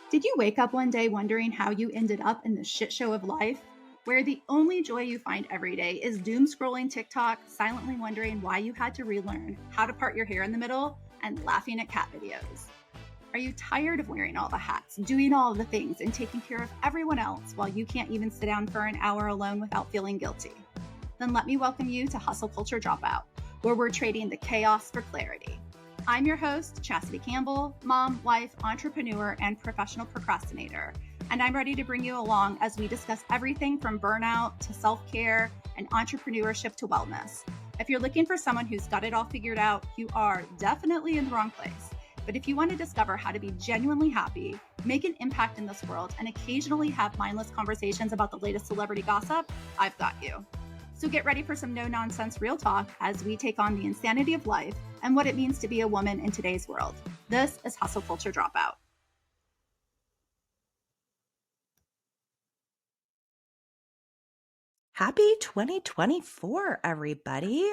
Did you wake up one day wondering how you ended up in the shit show of life, where the only joy you find every day is doom scrolling TikTok, silently wondering why you had to relearn how to part your hair in the middle, and laughing at cat videos? Are you tired of wearing all the hats, doing all the things, and taking care of everyone else while you can't even sit down for an hour alone without feeling guilty? Then let me welcome you to Hustle Culture Dropout, where we're trading the chaos for clarity. I'm your host, Chastity Campbell, mom, wife, entrepreneur, and professional procrastinator. And I'm ready to bring you along as we discuss everything from burnout to self-care and entrepreneurship to wellness. If you're looking for someone who's got it all figured out, you are definitely in the wrong place. But if you want to discover how to be genuinely happy, make an impact in this world, and occasionally have mindless conversations about the latest celebrity gossip, I've got you. So get ready for some no-nonsense real talk as we take on the insanity of life and what it means to be a woman in today's world. This is Hustle Culture Dropout. Happy 2024, everybody.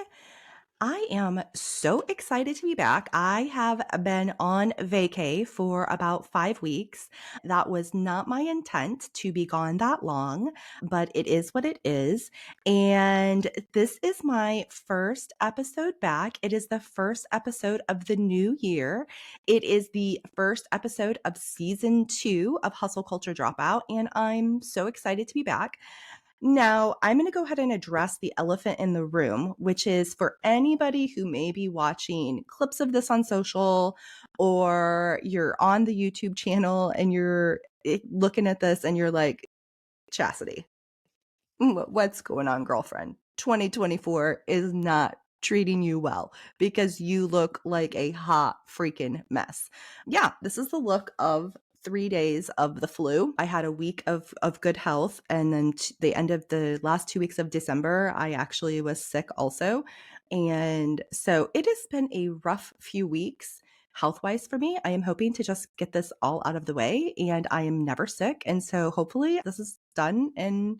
I am so excited to be back. I have been on vacay for about 5 weeks. That was not my intent to be gone that long, but it is what it is. And this is my first episode back. It is the first episode of the new year. It is the first episode of season 2 of Hustle Culture Dropout, and I'm so excited to be back. Now, I'm going to go ahead and address the elephant in the room, which is for anybody who may be watching clips of this on social, or you're on the YouTube channel and you're looking at this and you're like, Chastity, what's going on, girlfriend? 2024 is not treating you well because you look like a hot freaking mess. Yeah, this is the look of 3 days of the flu. I had a week of good health, and then the end of the last 2 weeks of December, I actually was sick also. And so it has been a rough few weeks health-wise for me. I am hoping to just get this all out of the way, and I am never sick. And so hopefully this is done and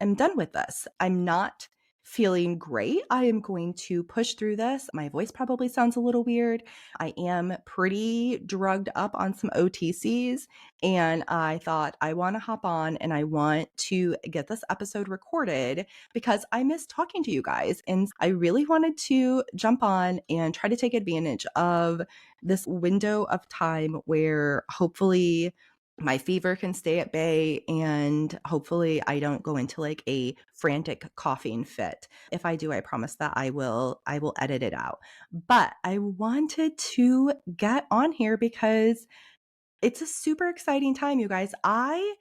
I'm done with this. I'm not feeling great. I am going to push through this. My voice probably sounds a little weird. I am pretty drugged up on some OTCs, and I thought I want to hop on and I want to get this episode recorded because I miss talking to you guys. And I really wanted to jump on and try to take advantage of this window of time where hopefully my fever can stay at bay, and hopefully I don't go into like a frantic coughing fit. If I do, I promise that I will edit it out. But I wanted to get on here because it's a super exciting time, you guys. I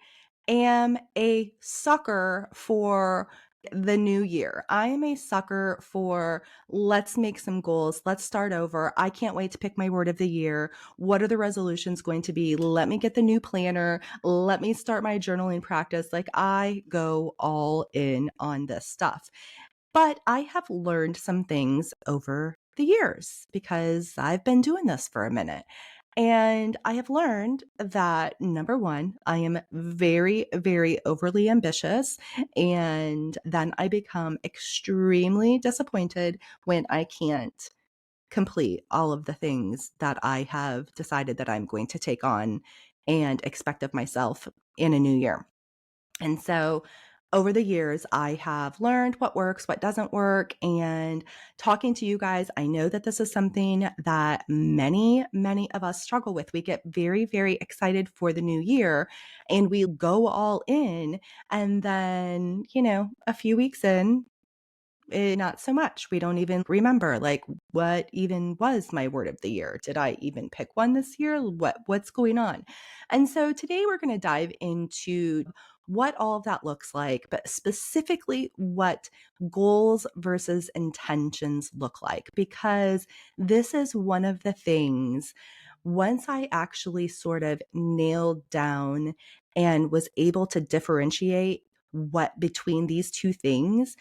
am a sucker for the new year. I am a sucker for let's make some goals. Let's start over. I can't wait to pick my word of the year. What are the resolutions going to be? Let me get the new planner. Let me start my journaling practice. Like, I go all in on this stuff. But I have learned some things over the years because I've been doing this for a minute. And I have learned that number one, I am very, very overly ambitious. And then I become extremely disappointed when I can't complete all of the things that I have decided that I'm going to take on and expect of myself in a new year. And so over the years, I have learned what works, what doesn't work. And talking to you guys, I know that this is something that many, many of us struggle with. We get very, very excited for the new year and we go all in. And then, a few weeks in, not so much. We don't even remember like what even was my word of the year. Did I even pick one this year? What's going on? And so today we're going to dive into what all of that looks like, but specifically what goals versus intentions look like, because this is one of the things once I actually sort of nailed down and was able to differentiate what between these two things,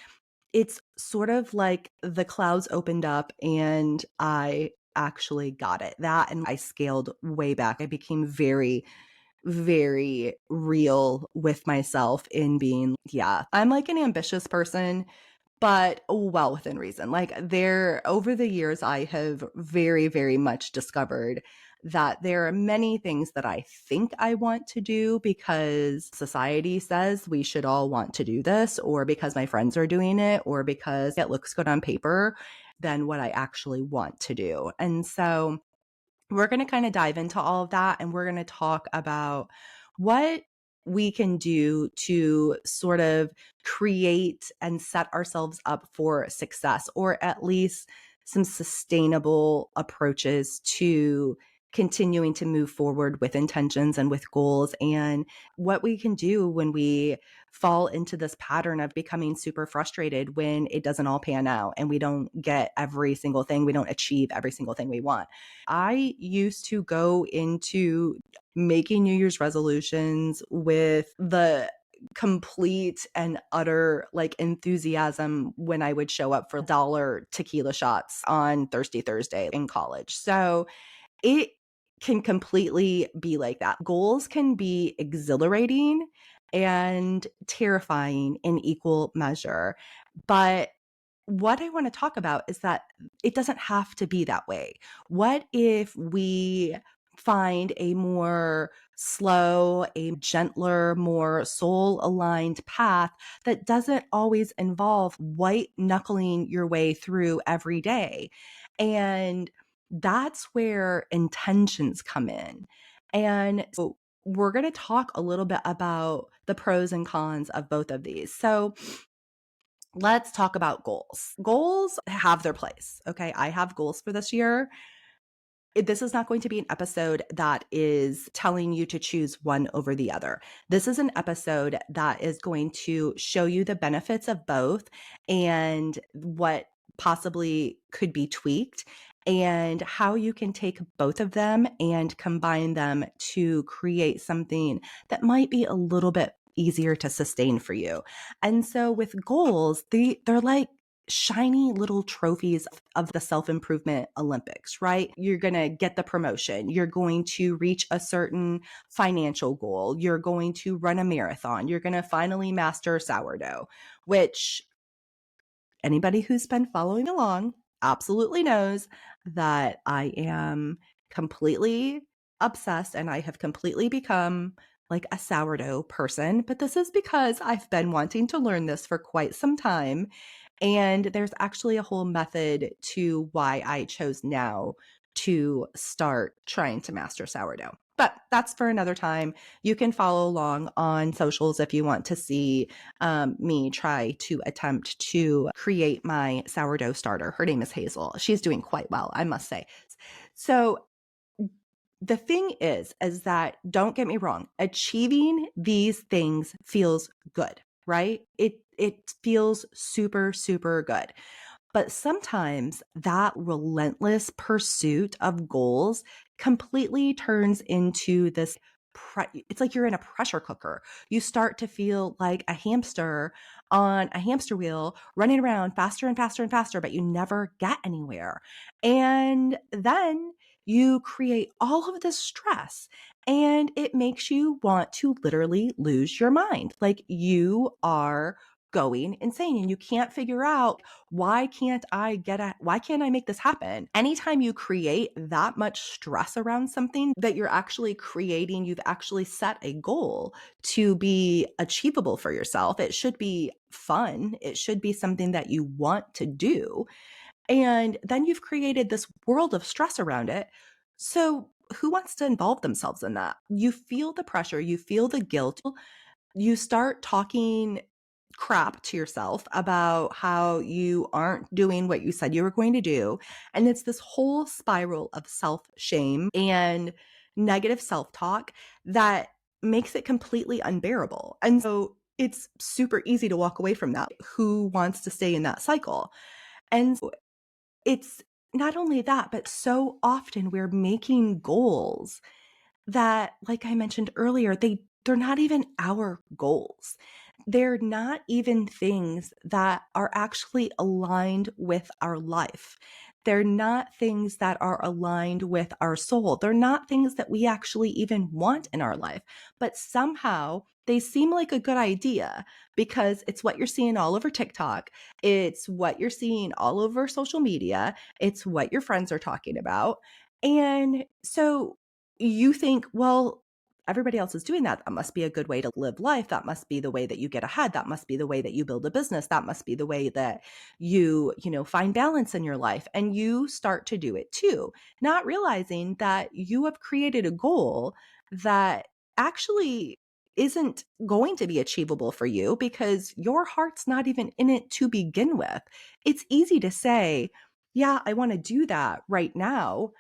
it's sort of like the clouds opened up and I actually got it. That and I scaled way back. I became very, very real with myself in being, yeah, I'm like an ambitious person, but well within reason. Like over the years, I have very, very much discovered that there are many things that I think I want to do because society says we should all want to do this, or because my friends are doing it, or because it looks good on paper, than what I actually want to do. And so we're going to kind of dive into all of that, and we're going to talk about what we can do to sort of create and set ourselves up for success, or at least some sustainable approaches to continuing to move forward with intentions and with goals, and what we can do when we fall into this pattern of becoming super frustrated when it doesn't all pan out and we don't get every single thing, we don't achieve every single thing we want. I used to go into making New Year's resolutions with the complete and utter like enthusiasm when I would show up for dollar tequila shots on Thirsty Thursday in college. So it can completely be like that. Goals can be exhilarating and terrifying in equal measure. But what I want to talk about is that it doesn't have to be that way. What if we find a more slow, a gentler, more soul aligned path that doesn't always involve white knuckling your way through every day? And that's where intentions come in. And so we're going to talk a little bit about the pros and cons of both of these. So let's talk about goals. Goals have their place. Okay. I have goals for this year. This is not going to be an episode that is telling you to choose one over the other. This is an episode that is going to show you the benefits of both and what possibly could be tweaked, and how you can take both of them and combine them to create something that might be a little bit easier to sustain for you. And so with goals, they're like shiny little trophies of the self-improvement Olympics, right? You're going to get the promotion. You're going to reach a certain financial goal. You're going to run a marathon. You're going to finally master sourdough, which anybody who's been following along absolutely knows that I am completely obsessed and I have completely become like a sourdough person. But this is because I've been wanting to learn this for quite some time. And there's actually a whole method to why I chose now to start trying to master sourdough. But that's for another time. You can follow along on socials if you want to see me try to attempt to create my sourdough starter. Her name is Hazel. She's doing quite well, I must say. So the thing is that, don't get me wrong, achieving these things feels good, right? It feels super, super good. But sometimes that relentless pursuit of goals completely turns into this. It's like you're in a pressure cooker. You start to feel like a hamster on a hamster wheel running around faster and faster and faster, but you never get anywhere. And then you create all of this stress, and it makes you want to literally lose your mind. Like you are going insane and you can't figure out, why can't I make this happen? Anytime you create that much stress around something that you're actually creating, you've actually set a goal to be achievable for yourself. It should be fun. It should be something that you want to do. And then you've created this world of stress around it. So who wants to involve themselves in that? You feel the pressure, you feel the guilt, you start talking crap to yourself about how you aren't doing what you said you were going to do. And it's this whole spiral of self shame and negative self talk that makes it completely unbearable. And so it's super easy to walk away from that. Who wants to stay in that cycle? And so it's not only that, but so often we're making goals that, like I mentioned earlier, they're not even our goals. They're not even things that are actually aligned with our life. They're not things that are aligned with our soul. They're not things that we actually even want in our life. But somehow they seem like a good idea because it's what you're seeing all over TikTok. It's what you're seeing all over social media. It's what your friends are talking about. And so you think, well, everybody else is doing that. That must be a good way to live life. That must be the way that you get ahead. That must be the way that you build a business. That must be the way that you find balance in your life. And you start to do it too, not realizing that you have created a goal that actually isn't going to be achievable for you because your heart's not even in it to begin with. It's easy to say, yeah, I want to do that right now.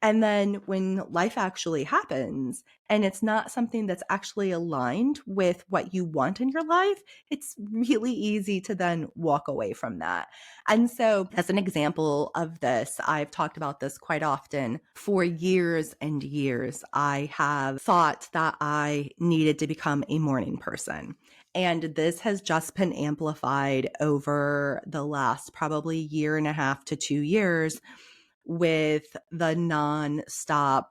And then when life actually happens and it's not something that's actually aligned with what you want in your life, it's really easy to then walk away from that. And so, as an example of this, I've talked about this quite often. For years and years, I have thought that I needed to become a morning person. And this has just been amplified over the last probably year and a half to 2 years with the nonstop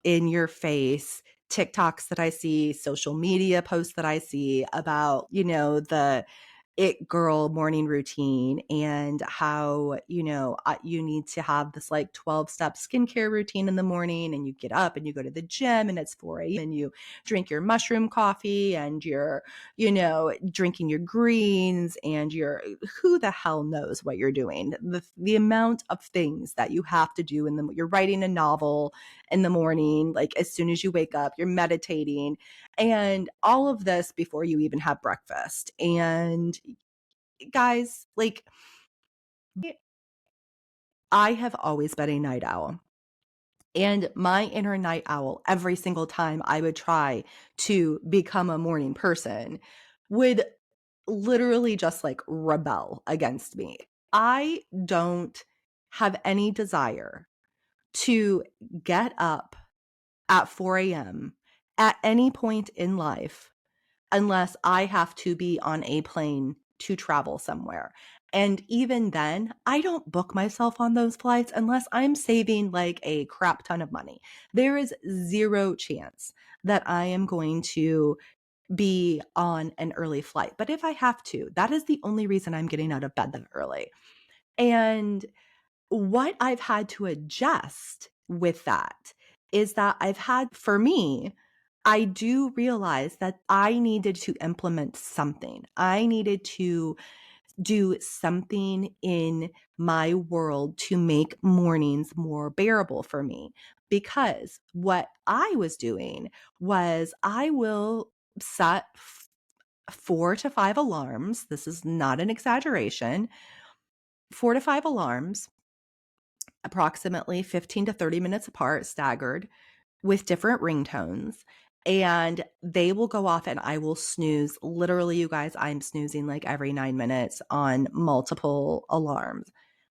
in your face TikToks that I see, social media posts that I see about, the it girl morning routine and how, you need to have this like 12-step skincare routine in the morning and you get up and you go to the gym and it's 4 a.m. and you drink your mushroom coffee and you're, drinking your greens and you're who the hell knows what you're doing. The amount of things that you have to do you're writing a novel in the morning, like as soon as you wake up, you're meditating and all of this before you even have breakfast. And guys, like I have always been a night owl. And my inner night owl, every single time I would try to become a morning person, would literally just like rebel against me. I don't have any desire to get up at 4 a.m. at any point in life unless I have to be on a plane to travel somewhere. And even then, I don't book myself on those flights unless I'm saving like a crap ton of money. There is zero chance that I am going to be on an early flight. But if I have to, that is the only reason I'm getting out of bed that early. And what I've had to adjust with that is that for me, I do realize that I needed to implement something. I needed to do something in my world to make mornings more bearable for me. Because what I was doing was I will set 4 to 5 alarms. This is not an exaggeration. 4 to 5 alarms approximately 15 to 30 minutes apart, staggered, with different ringtones. And they will go off and I will snooze. Literally, you guys, I'm snoozing like every 9 minutes on multiple alarms.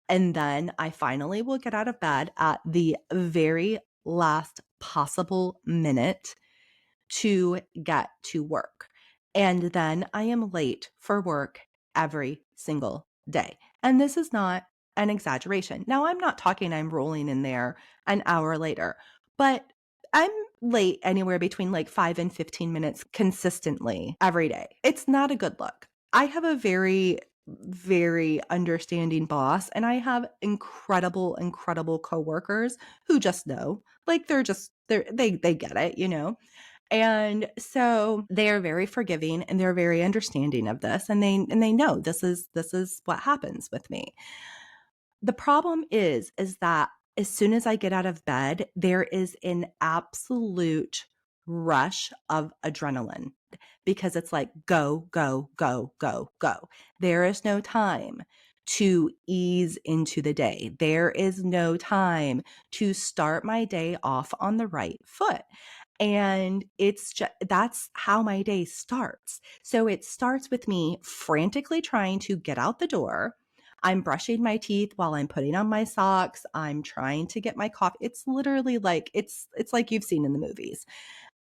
And then I finally will get out of bed at the very last possible minute to get to work. And then I am late for work every single day. And this is not an exaggeration. Now, I'm not talking I'm rolling in there an hour later, but I'm late anywhere between like 5 and 15 minutes consistently every day. It's not a good look. I have a very, very understanding boss and I have incredible, incredible coworkers who just know, like they get it. And so they're very forgiving and they're very understanding of this and they know this is what happens with me. The problem is that as soon as I get out of bed, there is an absolute rush of adrenaline because it's like go, go, go, go, go. There is no time to ease into the day. There is no time to start my day off on the right foot. And it's just that's how my day starts. So it starts with me frantically trying to get out the door. I'm brushing my teeth while I'm putting on my socks. I'm trying to get my coffee. It's literally like it's like you've seen in the movies.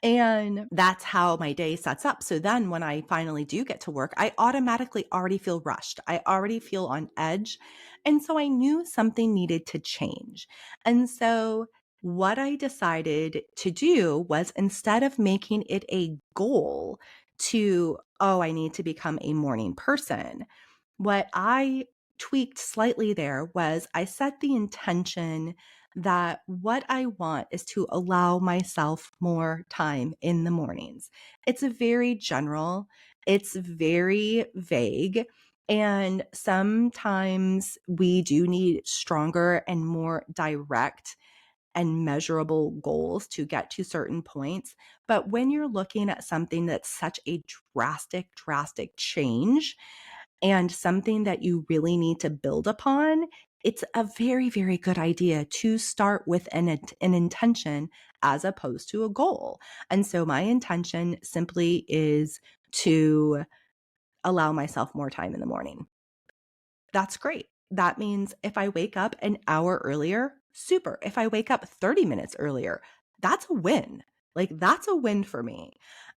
And that's how my day sets up. So then when I finally do get to work, I automatically already feel rushed. I already feel on edge. And so I knew something needed to change. And so what I decided to do was instead of making it a goal to, oh, I need to become a morning person, what I tweaked slightly there was I set the intention that what I want is to allow myself more time in the mornings. It's a very general, it's very vague. And sometimes we do need stronger and more direct and measurable goals to get to certain points. But when you're looking at something that's such a drastic change and something that you really need to build upon, it's a very, very good idea to start with an intention as opposed to a goal. And so my intention simply is to allow myself more time in the morning. That's great. That means if I wake up an hour earlier, super. If I wake up 30 minutes earlier, that's a win. Like that's a win for me.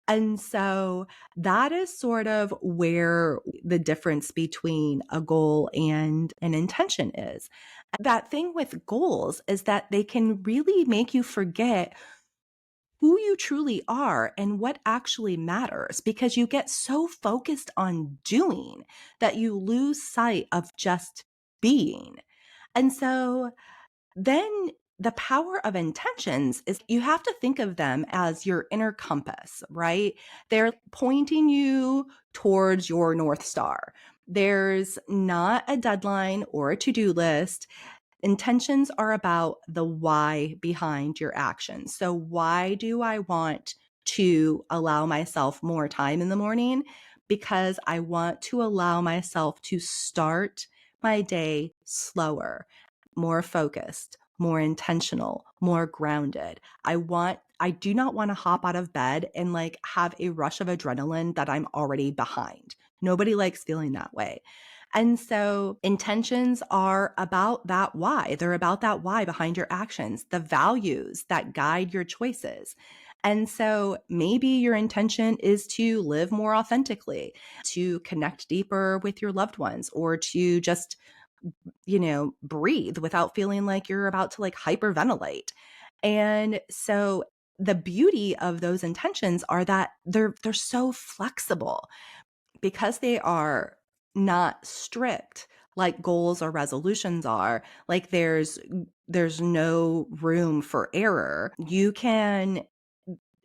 And so that is sort of where the difference between a goal and an intention is. That thing with goals is that they can really make you forget who you truly are and what actually matters because you get so focused on doing that you lose sight of just being. And so then the power of intentions is you have to think of them as your inner compass, right? They're pointing you towards your North Star. There's not a deadline or a to do list. Intentions are about the why behind your actions. So, why do I want to allow myself more time in the morning? Because I want to allow myself to start my day slower, more focused, more intentional, more grounded. I do not want to hop out of bed and like have a rush of adrenaline that I'm already behind. Nobody likes feeling that way. And so intentions are about that why. They're about that why behind your actions, the values that guide your choices. And so maybe your intention is to live more authentically, to connect deeper with your loved ones, or to just, breathe without feeling like you're about to like hyperventilate. And so the beauty of those intentions are that they're so flexible because they are not strict like goals or resolutions are. Like there's no room for error. You can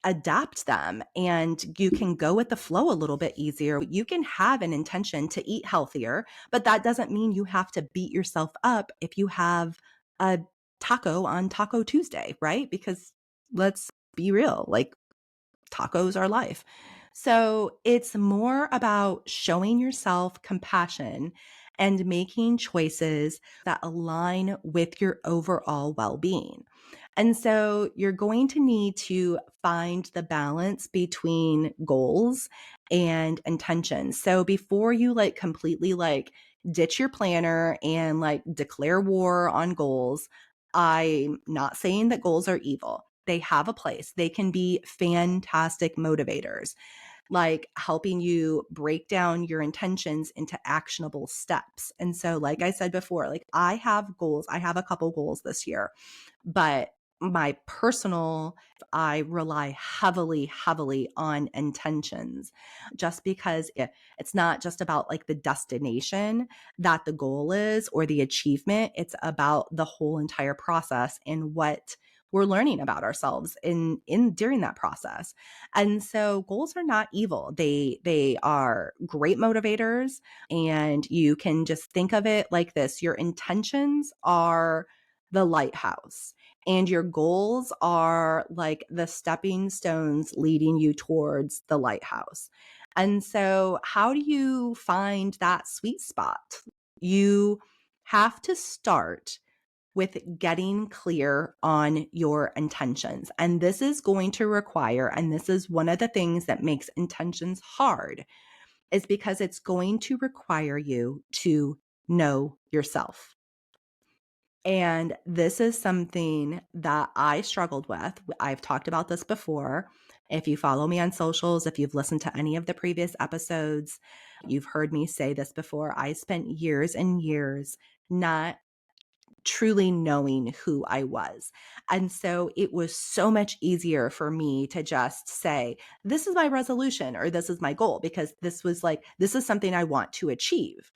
adapt them and you can go with the flow a little bit easier. You can have an intention to eat healthier, but that doesn't mean you have to beat yourself up if you have a taco on Taco Tuesday, right? Because let's be real, like tacos are life. So it's more about showing yourself compassion and making choices that align with your overall well being. And so you're going to need to find the balance between goals and intentions. So before you like completely like ditch your planner and like declare war on goals, I'm not saying that goals are evil. They have a place. They can be fantastic motivators, like helping you break down your intentions into actionable steps. And so, like I said before, like I have goals. I have a couple goals this year, but my personal, I rely heavily on intentions just because it's not just about like the destination that the goal is or the achievement. It's about the whole entire process and what we're learning about ourselves in during that process. And so goals are not evil. They are great motivators, and you can just think of it like this. Your intentions are the lighthouse and your goals are like the stepping stones leading you towards the lighthouse. And so, how do you find that sweet spot? You have to start with getting clear on your intentions. And this is going to require, and this is one of the things that makes intentions hard, is because it's going to require you to know yourself. And this is something that I struggled with. I've talked about this before. If you follow me on socials, if you've listened to any of the previous episodes, you've heard me say this before. I spent years and years not truly knowing who I was. And so it was so much easier for me to just say, this is my resolution or this is my goal, because this was like, this is something I want to achieve.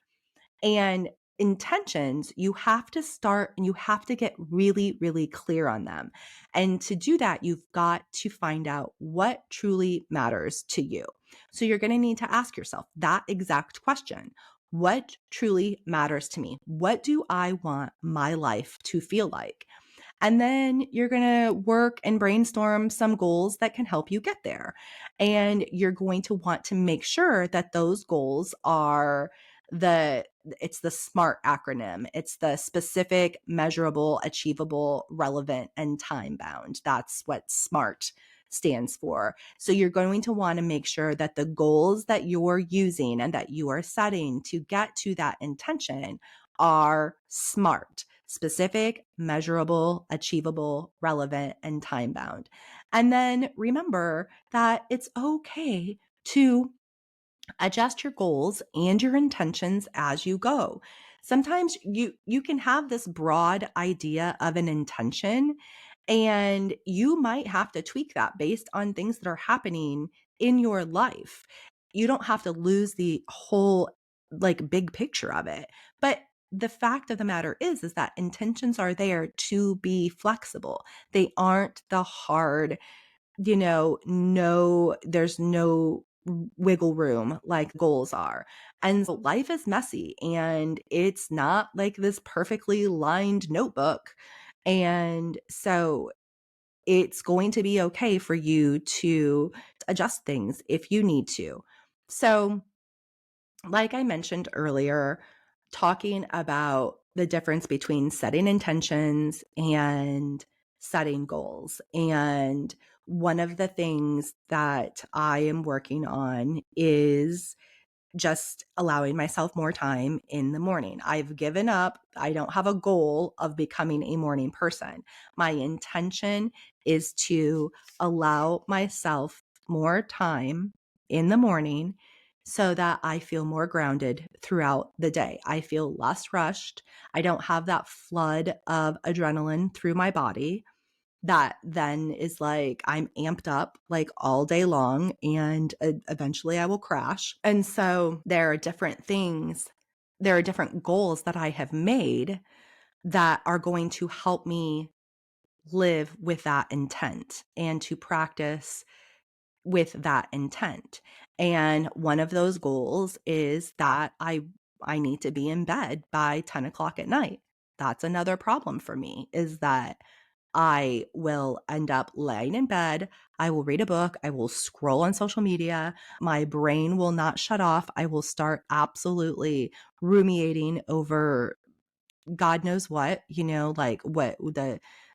And intentions, you have to start and you have to get really, really clear on them. And to do that, you've got to find out what truly matters to you. So you're going to need to ask yourself that exact question. What truly matters to me? What do I want my life to feel like? And then you're going to work and brainstorm some goals that can help you get there. And you're going to want to make sure that those goals are the it's the SMART acronym. It's the specific, measurable, achievable, relevant, and time bound. That's what SMART stands for. So you're going to want to make sure that the goals that you're using and that you are setting to get to that intention are SMART: specific, measurable, achievable, relevant, and time bound. And then remember that it's okay to adjust your goals and your intentions as you go. Sometimes you can have this broad idea of an intention, and you might have to tweak that based on things that are happening in your life. You don't have to lose the whole like big picture of it. But the fact of the matter is that intentions are there to be flexible. They aren't the hard, no, there's no wiggle room like goals are. And so life is messy and it's not like this perfectly lined notebook. And so it's going to be okay for you to adjust things if you need to. So, like I mentioned earlier, talking about the difference between setting intentions and setting goals. And one of the things that I am working on is just allowing myself more time in the morning. I've given up. I don't have a goal of becoming a morning person. My intention is to allow myself more time in the morning so that I feel more grounded throughout the day. I feel less rushed. I don't have that flood of adrenaline through my body that then is like I'm amped up like all day long and eventually I will crash. And so there are different things, there are different goals that I have made that are going to help me live with that intent and to practice with that intent. And one of those goals is that I need to be in bed by 10 o'clock at night. That's another problem for me, is that I will end up laying in bed. I will read a book. I will scroll on social media. My brain will not shut off. I will start absolutely ruminating over God knows what, like what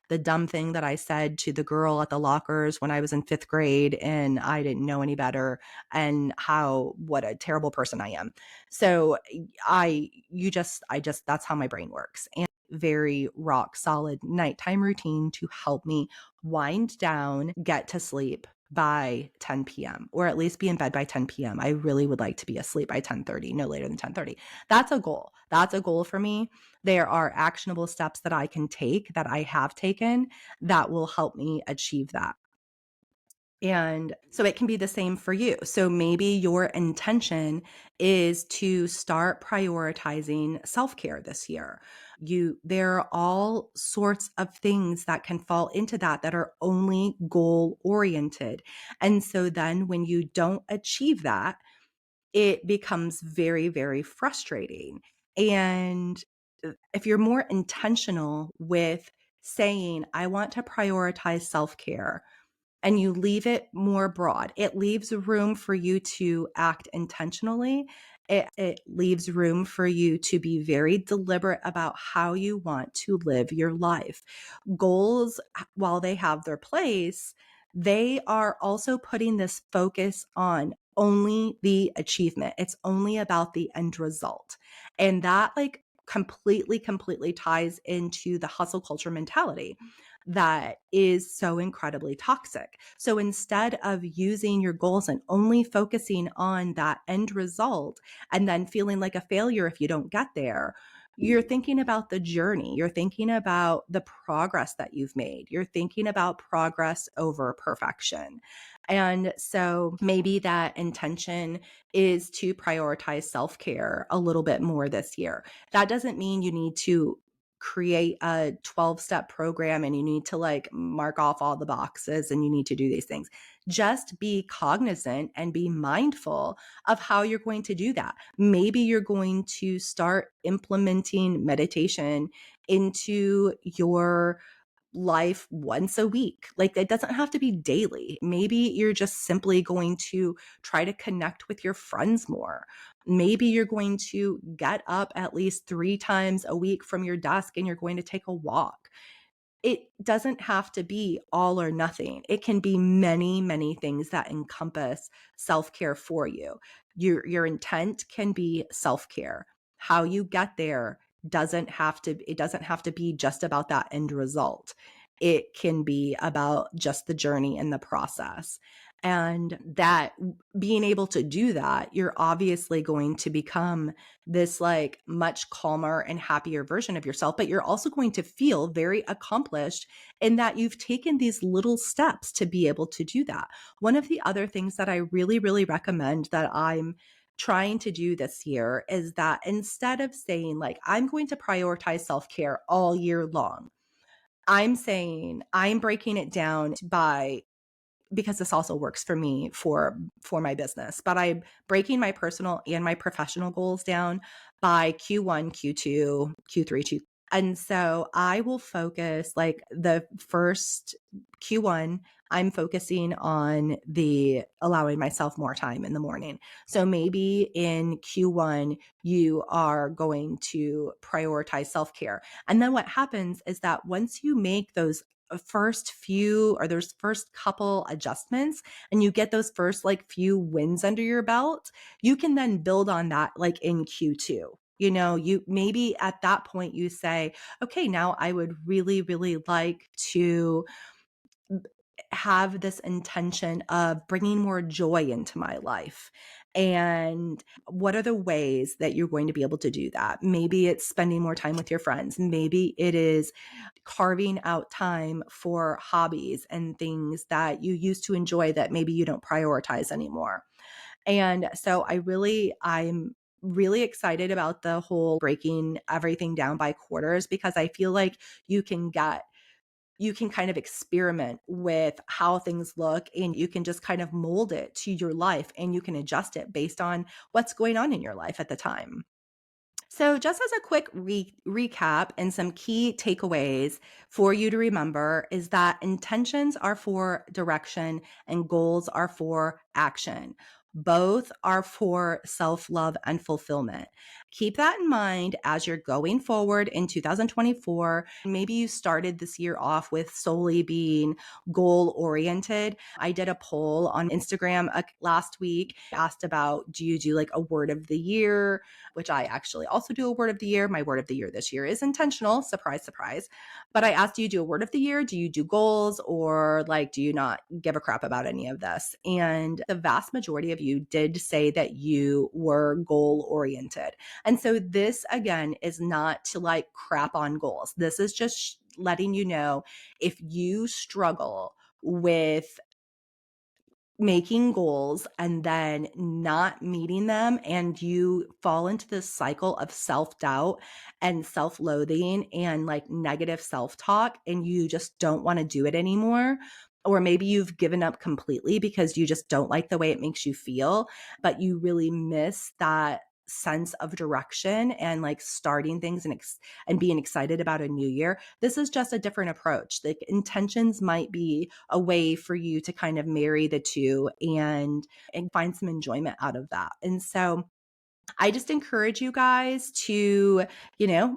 the dumb thing that I said to the girl at the lockers when I was in 5th grade and I didn't know any better, and what a terrible person I am. So I just that's how my brain works. And very rock solid nighttime routine to help me wind down, get to sleep by 10 p.m. or at least be in bed by 10 p.m. I really would like to be asleep by 10:30, no later than 10:30. That's a goal. That's a goal for me. There are actionable steps that I can take, that I have taken, that will help me achieve that. And so it can be the same for you. So maybe your intention is to start prioritizing self-care this year. There are all sorts of things that can fall into that are only goal oriented. And so then when you don't achieve that, it becomes very, very frustrating. And if you're more intentional with saying, I want to prioritize self care, and you leave it more broad, it leaves room for you to act intentionally. It leaves room for you to be very deliberate about how you want to live your life. Goals, while they have their place, they are also putting this focus on only the achievement. It's only about the end result. And that like completely ties into the hustle culture mentality that is so incredibly toxic. So instead of using your goals and only focusing on that end result and then feeling like a failure if you don't get there, you're thinking about the journey. You're thinking about the progress that you've made. You're thinking about progress over perfection. And so maybe that intention is to prioritize self-care a little bit more this year. That doesn't mean you need to create a 12-step program and you need to like mark off all the boxes and you need to do these things. Just be cognizant and be mindful of how you're going to do that. Maybe you're going to start implementing meditation into your life once a week. Like it doesn't have to be daily. Maybe you're just simply going to try to connect with your friends more. Maybe you're going to get up at least 3 times a week from your desk and you're going to take a walk. It doesn't have to be all or nothing. It can be many, many things that encompass self-care for you. Your intent can be self-care. How you get there doesn't have to be just about that end result. It can be about just the journey and the process. And that being able to do that, you're obviously going to become this like much calmer and happier version of yourself, but you're also going to feel very accomplished in that you've taken these little steps to be able to do that. One of the other things that I really, really recommend that I'm trying to do this year is that instead of saying like, I'm going to prioritize self-care all year long, I'm saying I'm breaking it down by because this also works for me for my business, but I'm breaking my personal and my professional goals down by Q1, Q2, Q3, Q. And so I will focus like the first Q1, I'm focusing on the allowing myself more time in the morning. So maybe in Q1, you are going to prioritize self-care. And then what happens is that once you make those first few or those first couple adjustments and you get those first like few wins under your belt, you can then build on that like in Q2. You know, you maybe at that point you say, okay, now I would really, really like to have this intention of bringing more joy into my life. And what are the ways that you're going to be able to do that? Maybe it's spending more time with your friends. Maybe it is carving out time for hobbies and things that you used to enjoy that maybe you don't prioritize anymore. And so I'm really excited about the whole breaking everything down by quarters because I feel like you can kind of experiment with how things look and you can just kind of mold it to your life and you can adjust it based on what's going on in your life at the time. So, just as a quick recap and some key takeaways for you to remember is that intentions are for direction and goals are for action. Both are for self love and fulfillment. Keep that in mind as you're going forward in 2024. Maybe you started this year off with solely being goal oriented. I did a poll on Instagram last week, asked about do you do like a word of the year? Which I actually also do a word of the year. My word of the year this year is intentional. Surprise, surprise. But I asked, do you do a word of the year? Do you do goals? Or like, do you not give a crap about any of this? And the vast majority of you did say that you were goal oriented. And so this again is not to like crap on goals. This is just letting you know if you struggle with making goals and then not meeting them and you fall into this cycle of self-doubt and self-loathing and like negative self-talk and you just don't want to do it anymore, or maybe you've given up completely because you just don't like the way it makes you feel, but you really miss that sense of direction and like starting things and being excited about a new year. This is just a different approach. Like intentions might be a way for you to kind of marry the two and find some enjoyment out of that. And so I just encourage you guys to,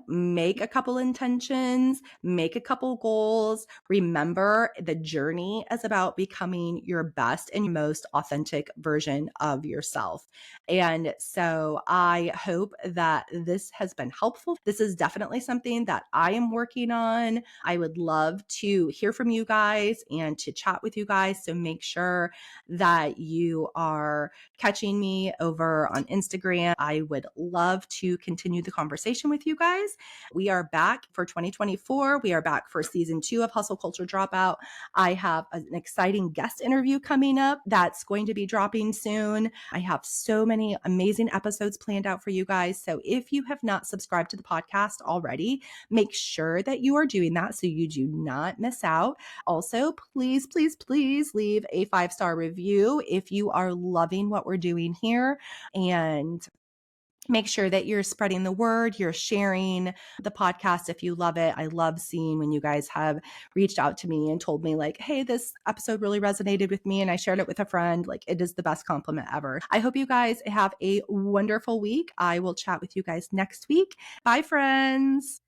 make a couple intentions, make a couple goals. Remember, the journey is about becoming your best and most authentic version of yourself. And so I hope that this has been helpful. This is definitely something that I am working on. I would love to hear from you guys and to chat with you guys. So make sure that you are catching me over on Instagram I would love to continue the conversation with you guys. We are back for 2024. We are back for season 2 of Hustle Culture Dropout. I have an exciting guest interview coming up that's going to be dropping soon. I have so many amazing episodes planned out for you guys. So if you have not subscribed to the podcast already, make sure that you are doing that so you do not miss out. Also, please, please, please leave a 5-star review if you are loving what we're doing here. And make sure that you're spreading the word, you're sharing the podcast if you love it. I love seeing when you guys have reached out to me and told me, like, hey, this episode really resonated with me and I shared it with a friend. Like, it is the best compliment ever. I hope you guys have a wonderful week. I will chat with you guys next week. Bye, friends.